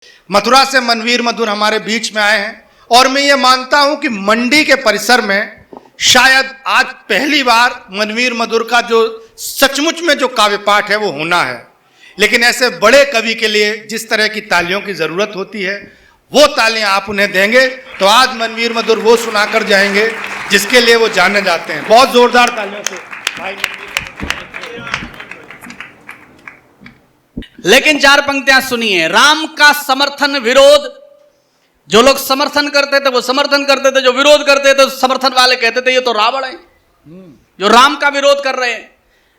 मथुरा से मनवीर मधुर हमारे बीच में आए हैं और मैं ये मानता हूं कि मंडी के परिसर में शायद आज पहली बार मनवीर मधुर का जो सचमुच में जो काव्य पाठ है वो होना है। लेकिन ऐसे बड़े कवि के लिए जिस तरह की तालियों की जरूरत होती है वो तालियां आप उन्हें देंगे तो आज मनवीर मधुर वो सुनाकर जाएंगे जिसके लिए वो जाने जाते हैं। बहुत जोरदार तालियों से भाई। लेकिन चार पंक्तियां सुनिए। राम का समर्थन विरोध, जो लोग समर्थन करते थे वो समर्थन करते थे, जो विरोध करते थे समर्थन वाले कहते थे ये तो रावण है जो राम का विरोध कर रहे हैं।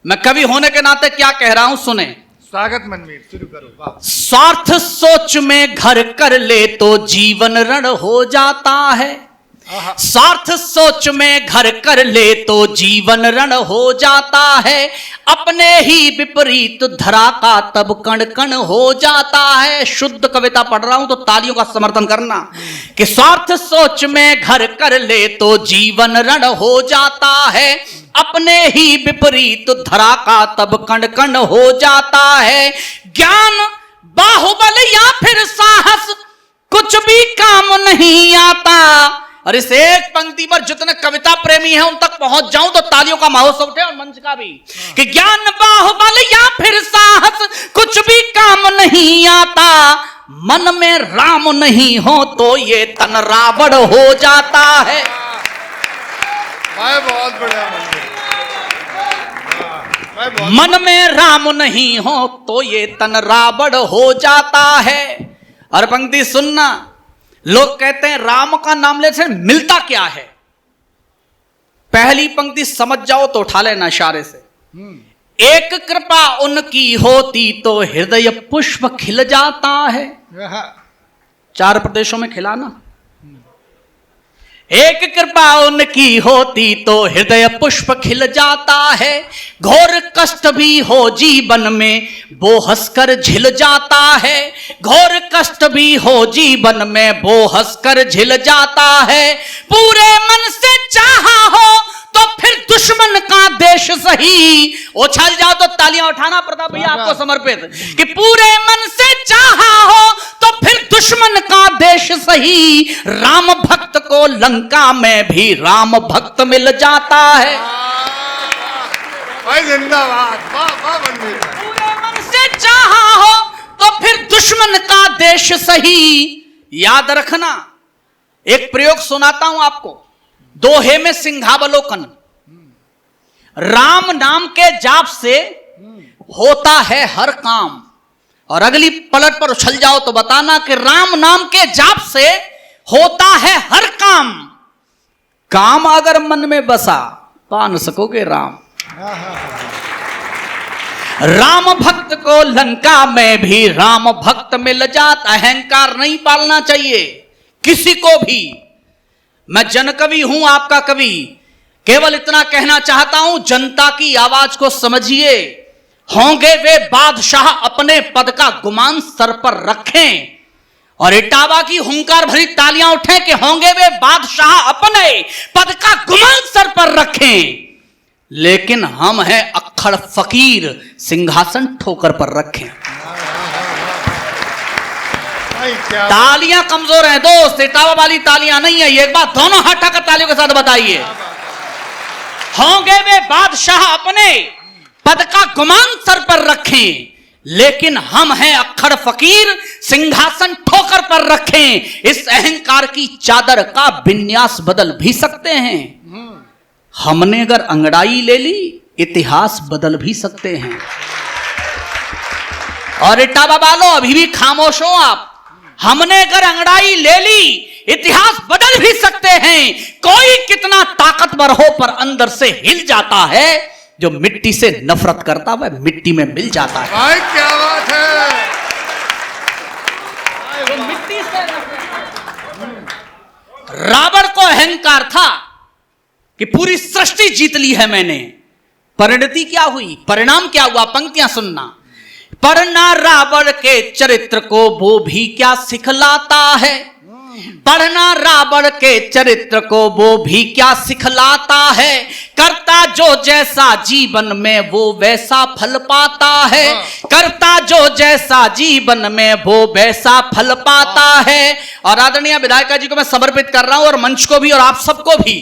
मैं कवि होने के नाते क्या कह रहा हूं सुने। स्वागत मनवीर, शुरू करो। स्वार्थ सोच में घर कर ले तो जीवन रण हो जाता है। स्वार्थ सोच में घर कर ले तो जीवन रण हो जाता है। अपने ही विपरीत धरा का तब कण कण हो जाता है। शुद्ध कविता पढ़ रहा हूं तो तालियों का समर्थन करना कि स्वार्थ सोच में घर कर ले तो जीवन रण हो जाता है। अपने ही विपरीत धरा का तब कण कण हो जाता है। ज्ञान बाहुबल या फिर साहस कुछ भी काम नहीं आता। और इस एक पंक्ति पर जितने कविता प्रेमी हैं उन तक पहुंच जाऊं तो तालियों का महोत्सव उठे और मंच का भी कि ज्ञान बाहुबल या फिर साहस कुछ भी काम नहीं आता। मन में राम नहीं हो तो ये तन रावण हो जाता है। भाई बहुत बढ़िया मन में राम नहीं हो तो ये तन रावण हो जाता है। और पंक्ति सुनना, लोग कहते हैं राम का नाम लेने से मिलता क्या है। पहली पंक्ति समझ जाओ तो उठा लेना इशारे से। एक कृपा उनकी होती तो हृदय पुष्प खिल जाता है। 4 प्रदेशों में खिला ना। एक कृपा उनकी होती तो हृदय पुष्प खिल जाता है। घोर कष्ट भी हो जीवन में वो हंसकर झिल जाता है। घोर कष्ट भी हो जीवन में वो हंसकर झिल जाता है। पूरे मन से चाहा हो तो फिर दुश्मन का देश सही। उछल जाओ तो तालियां उठाना प्रताप भैया आपको समर्पित कि पूरे मन से चाहा हो तो फिर दुश्मन का देश सही। राम भक्त को लंका में भी राम भक्त मिल जाता है। भाई जिंदाबाद। पूरे मन से चाहा हो तो फिर दुश्मन का देश सही। याद रखना, एक प्रयोग सुनाता हूं आपको। दोहे में सिंहावलोकन। राम नाम के जाप से होता है हर काम। और अगली पलट पर उछल जाओ तो बताना कि राम नाम के जाप से होता है हर काम। काम अगर मन में बसा पा न सकोगे राम। राम भक्त को लंका में भी राम भक्त मिल जाता। अहंकार नहीं पालना चाहिए किसी को भी। मैं जनकवि हूं, आपका कवि। केवल इतना कहना चाहता हूं, जनता की आवाज को समझिए। होंगे वे बादशाह अपने पद का गुमान सर पर रखें। और इटावा की हुंकार भरी तालियां उठें कि होंगे वे बादशाह अपने पद का गुमान सर पर रखें। लेकिन हम हैं अक्खड़ फकीर, सिंहासन ठोकर पर रखें। तालियां कमजोर हैं दोस्त, इटावा वाली तालियां नहीं है। एक बात दोनों हाथ उठाकर तालियों के साथ बताइए। होंगे वे बादशाह अपने पद का गुमान सर पर रखें। लेकिन हम हैं अक्खड़ फकीर, सिंहासन ठोकर पर रखें। इस अहंकार की चादर का विन्यास बदल भी सकते हैं। हमने अगर अंगड़ाई ले ली इतिहास बदल भी सकते हैं। और इटावा वालों अभी भी खामोश हो आप। हमने अगर अंगड़ाई ले ली इतिहास बदल भी सकते हैं। कोई कितना ताकतवर हो पर अंदर से हिल जाता है। जो मिट्टी से नफरत करता वह मिट्टी में मिल जाता है। भाई क्या बात है। मिट्टी से रावण को अहंकार था कि पूरी सृष्टि जीत ली है मैंने। परिणति क्या हुई, परिणाम क्या हुआ, पंक्तियां सुनना। पढ़ना रावण के चरित्र को वो भी क्या सिखलाता है। पढ़ना रावण के चरित्र को वो भी क्या सिखलाता है, करता जो जैसा जीवन में वो वैसा फल पाता है, करता जो जैसा जीवन में वो वैसा फल पाता है। और आदरणीय विधायिका जी को मैं समर्पित कर रहा हूं, और मंच को भी और आप सबको भी।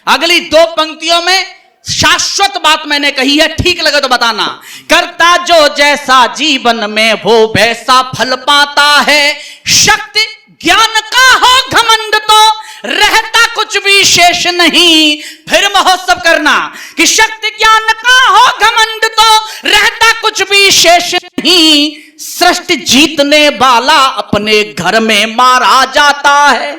अगली 2 पंक्तियों में शाश्वत बात मैंने कही है, ठीक लगे तो बताना। करता जो जैसा जीवन में वो वैसा फल पाता है, शक्ति ज्ञान का हो घमंड तो रहता कुछ भी शेष नहीं। फिर महोत्सव करना कि शक्ति ज्ञान का हो घमंड तो रहता कुछ भी शेष नहीं। सृष्टि जीतने वाला अपने घर में मारा जाता है,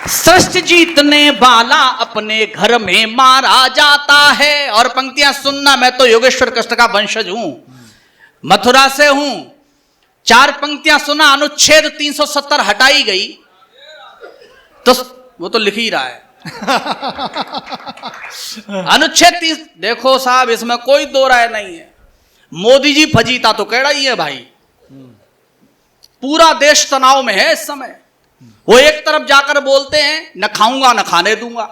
सृष्टि जीतने वाला अपने घर में मारा जाता है। और पंक्तियां सुनना, मैं तो योगेश्वर कृष्ण का वंशज हूं, मथुरा से हूं। 4 पंक्तियां सुना, अनुच्छेद 370 हटाई गई तो वो तो लिख ही रहा है। अनुच्छेद 30, देखो साहब इसमें कोई दो राय नहीं है। मोदी जी फजीता तो कह रही है भाई, पूरा देश तनाव में है इस समय। वो एक तरफ जाकर बोलते हैं न खाऊंगा न खाने दूंगा,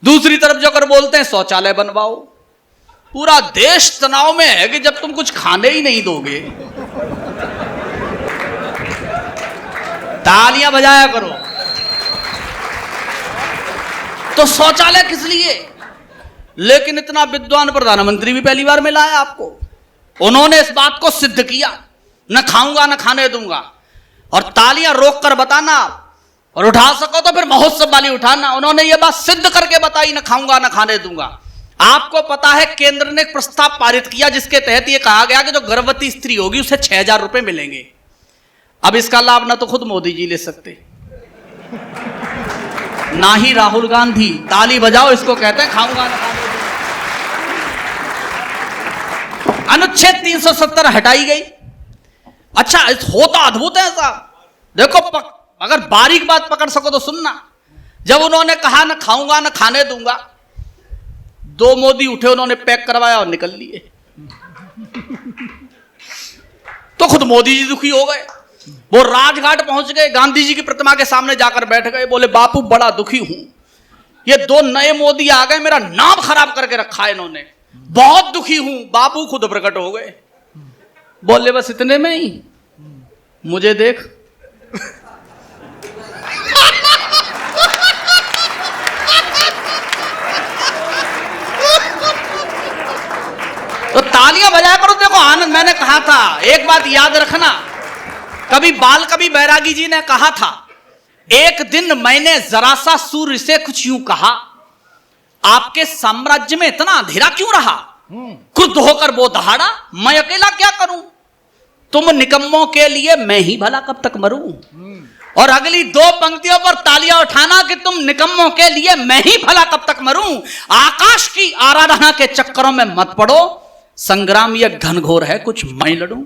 दूसरी तरफ जाकर बोलते हैं शौचालय बनवाओ। पूरा देश तनाव में है कि जब तुम कुछ खाने ही नहीं दोगे। तालियां बजाया करो। तो शौचालय किस लिए? लेकिन इतना विद्वान प्रधानमंत्री भी पहली बार मिला है आपको। उन्होंने इस बात को सिद्ध किया, न खाऊंगा न खाने दूंगा। और तालियां रोक कर बताना, और उठा सको तो फिर महोत्सव वाली उठाना। उन्होंने ये बात सिद्ध करके बताई, न खाऊंगा न खाने दूंगा। आपको पता है केंद्र ने एक प्रस्ताव पारित किया जिसके तहत यह कहा गया कि जो गर्भवती स्त्री होगी उसे 6,000 रुपए मिलेंगे। अब इसका लाभ ना तो खुद मोदी जी ले सकते, ना ही राहुल गांधी। ताली बजाओ, इसको कहते हैं खाऊंगा न खाने दूंगा। अनुच्छेद 370 हटाई गई। अच्छा, होता अद्भुत है साहब। देखो अगर बारीक बात पकड़ सको तो सुनना। जब उन्होंने कहा न खाऊंगा न खाने दूंगा, 2 मोदी उठे, उन्होंने पैक करवाया और निकल लिए। तो खुद मोदी जी दुखी हो गए। वो राजघाट पहुंच गए, गांधी जी की प्रतिमा के सामने जाकर बैठ गए, बोले बापू बड़ा दुखी हूं, ये 2 नए मोदी आ गए, मेरा नाम खराब करके रखा है इन्होंने, बहुत दुखी हूं। बापू खुद प्रकट हो गए, बोले बस इतने में ही मुझे देख। तो तालियां बजाया करो, देखो आनंद। मैंने कहा था, एक बात याद रखना, कभी बैरागी जी ने कहा था, एक दिन मैंने जरा सा सूर्य से कुछ यूं कहा, आपके साम्राज्य में इतना अंधेरा क्यों रहा? क्रुद्ध होकर वो दहाड़ा, मैं अकेला क्या करूं, तुम निकम्मों के लिए मैं ही भला कब तक मरूं। और अगली 2 पंक्तियों पर तालियां उठाना कि तुम निकम्मों के लिए मैं ही भला कब तक मरूं। आकाश की आराधना के चक्करों में मत पड़ो, संग्राम यह घनघोर है, कुछ मैं लड़ूं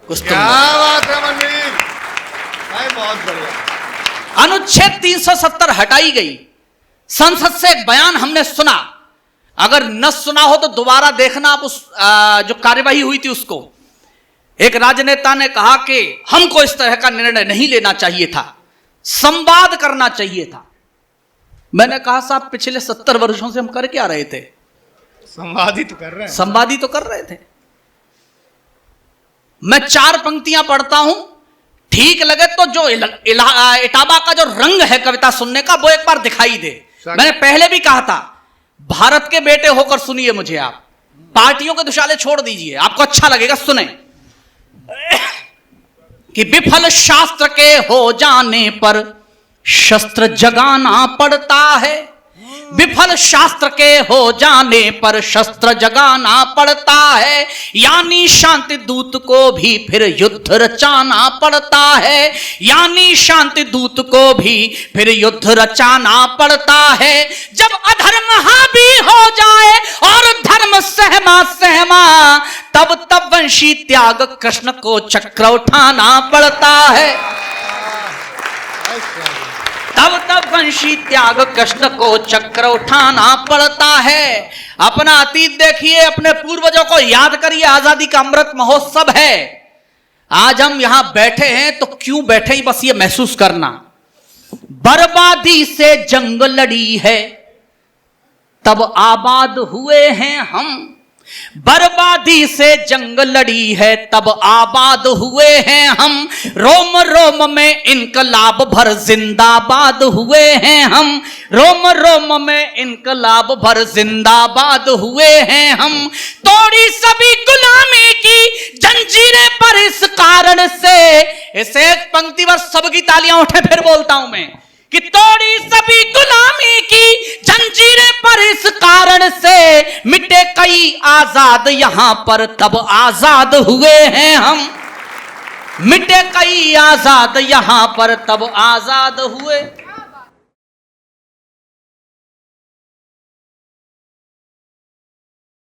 कुछ तुम। क्या बात है मनवीर भाई, बहुत बढ़िया। अनुच्छेद 370 हटाई गई। संसद से एक बयान हमने सुना, अगर न सुना हो तो दोबारा देखना आप। उस जो कार्यवाही हुई थी उसको, एक राजनेता ने कहा कि हमको इस तरह का निर्णय नहीं लेना चाहिए था, संवाद करना चाहिए था। मैंने कहा साहब पिछले 70 वर्षों से हम कर क्या रहे थे? संवाद ही तो कर रहे हैं। संवाद ही तो कर रहे थे। मैं 4 पंक्तियां पढ़ता हूं, ठीक लगे तो जो इटाबा का जो रंग है कविता सुनने का वो एक बार दिखाई दे। मैंने पहले भी कहा था, भारत के बेटे होकर सुनिए मुझे आप, पार्टियों के दुशाले छोड़ दीजिए, आपको अच्छा लगेगा, सुने कि विफल शास्त्र के हो जाने पर शस्त्र जगाना पड़ता है, विफल शास्त्र के हो जाने पर शस्त्र जगाना पड़ता है, यानी शांति दूत को भी फिर युद्ध रचाना पड़ता है, यानी शांति दूत को भी फिर युद्ध रचाना पड़ता है। जब अधर्म हावी हो जाए और धर्म सहमा सहमा, तब वंशी त्याग कृष्ण को चक्र उठाना पड़ता है, तब वंशी त्याग कृष्ण को चक्र उठाना पड़ता है। अपना अतीत देखिए, अपने पूर्वजों को याद करिए, आजादी का अमृत महोत्सव है। आज हम यहां बैठे हैं तो क्यों बैठे ही बस ये महसूस करना, बर्बादी से जंग लड़ी है तब आबाद हुए हैं हम, बर्बादी से जंग लड़ी है तब आबाद हुए हैं हम, रोम रोम में इनकलाब भर जिंदाबाद हुए हैं हम, रोम रोम में इनकलाब भर जिंदाबाद हुए हैं हम, तोड़ी सभी गुलामी की जंजीरें पर इस कारण से, इसे एक पंक्ति पर सबकी तालियां उठे फिर बोलता हूं मैं कि तोड़ी सभी गुलामी की जंजीरें पर इस कारण से, मिटे कई आजाद यहां पर तब आजाद हुए हैं हम, मिटे कई आजाद यहां पर तब आजाद हुए।